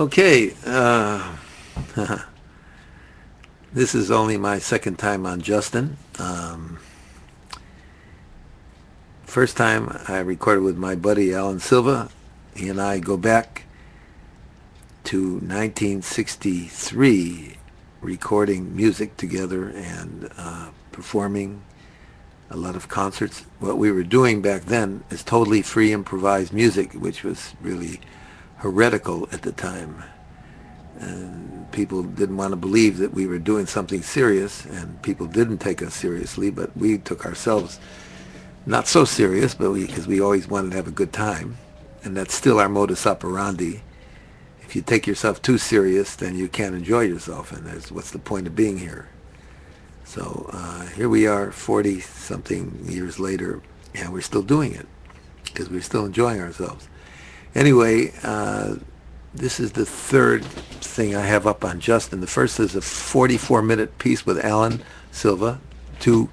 Okay, this is only my second time on Justin. First time I recorded with my buddy Alan Silva. He and I go back to 1963, recording music together and performing a lot of concerts. What we were doing back then is totally free improvised music, which was really heretical at the time. And people didn't want to believe that we were doing something serious, and people didn't take us seriously, but we took ourselves not so serious, but because we always wanted to have a good time, and that's still our modus operandi. If you take yourself too serious, then you can't enjoy yourself, and what's the point of being here? So here we are 40-something years later, and we're still doing it because we're still enjoying ourselves. Anyway, this is the third thing I have up on Justin. The first is a 44-minute piece with Alan Silva, two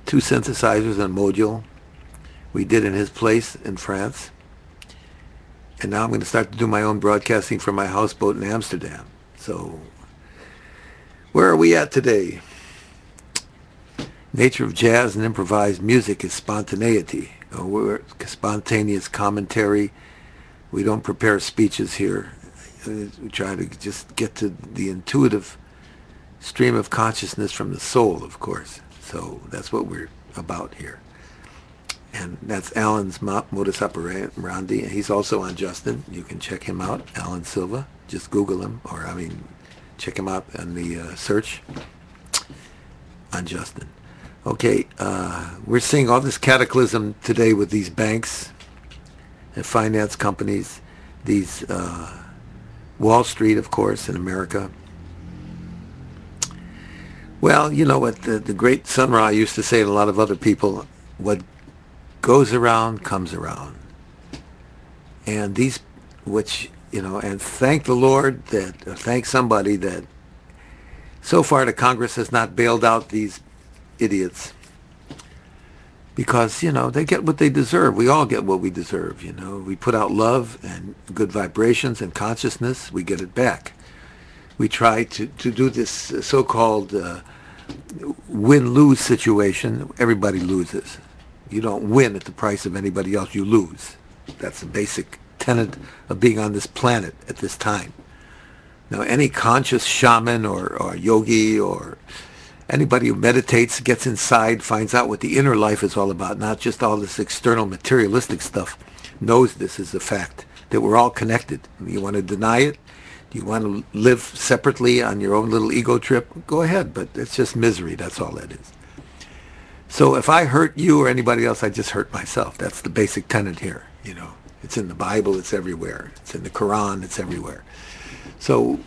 synthesizers and a module we did in his place in France. And now I'm going to start to do my own broadcasting from my houseboat in Amsterdam. So where are we at today? Nature of jazz and improvised music is spontaneity. We're spontaneous commentary. We don't prepare speeches here. We try to just get to the intuitive stream of consciousness from the soul, of course. So that's what we're about here. And that's Alan's modus operandi. He's also on Justin. You can check him out, Alan Silva. Just Google him, or check him out on the search on Justin. Okay, we're seeing all this cataclysm today with these banks and finance companies, these Wall Street, of course, in America. Well, you know what the great Sun Ra used to say, and a lot of other people, what goes around comes around. And these, and thank the Lord thank somebody that so far the Congress has not bailed out these idiots, because they get what they deserve. We all get what we deserve. We put out love and good vibrations and consciousness, we get it back. We try to do this so-called win-lose situation. Everybody loses. You don't win at the price of anybody else, you lose. That's the basic tenet of being on this planet at this time. Now, any conscious shaman or yogi or anybody who meditates, gets inside, finds out what the inner life is all about, not just all this external materialistic stuff, knows this is a fact, that we're all connected. You want to deny it? Do you want to live separately on your own little ego trip? Go ahead, but it's just misery. That's all that is. So if I hurt you or anybody else, I just hurt myself. That's the basic tenet here. It's in the Bible. It's everywhere. It's in the Quran. It's everywhere. So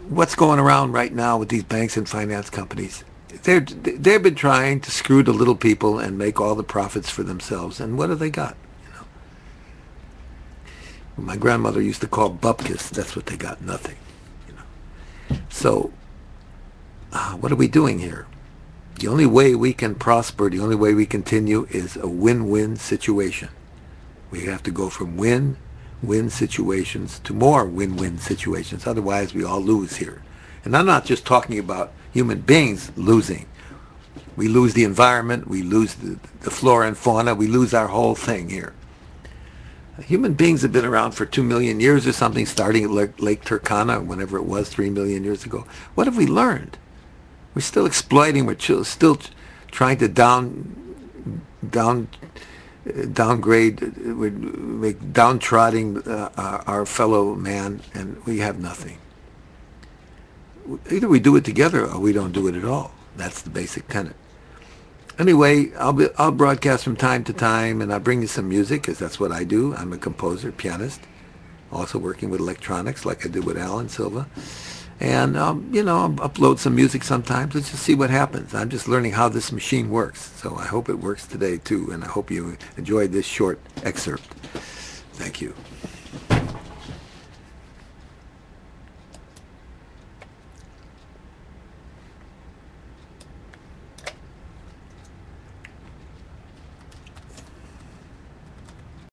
what's going around right now with these banks and finance companies? They've been trying to screw the little people and make all the profits for themselves. And what have they got? My grandmother used to call bupkis. That's what they got. Nothing. So what are we doing here? The only way we can prosper, the only way we continue, is a win-win situation. We have to go from win-win situations to more win-win situations. Otherwise, we all lose here. And I'm not just talking about human beings losing. We lose the environment, we lose the flora and fauna, we lose our whole thing here. Human beings have been around for 2 million years or something, starting at Lake Turkana, or whenever it was, 3 million years ago. What have we learned? We're still exploiting, we're still trying to downgrade, make downtrodden our fellow man, and we have nothing. Either we do it together or we don't do it at all. That's the basic tenet. Anyway, I'll broadcast from time to time, and I'll bring you some music, because that's what I do. I'm a composer, pianist, also working with electronics like I did with Alan Silva. And, I'll upload some music sometimes. Let's just see what happens. I'm just learning how this machine works. So I hope it works today, too, and I hope you enjoyed this short excerpt. Thank you.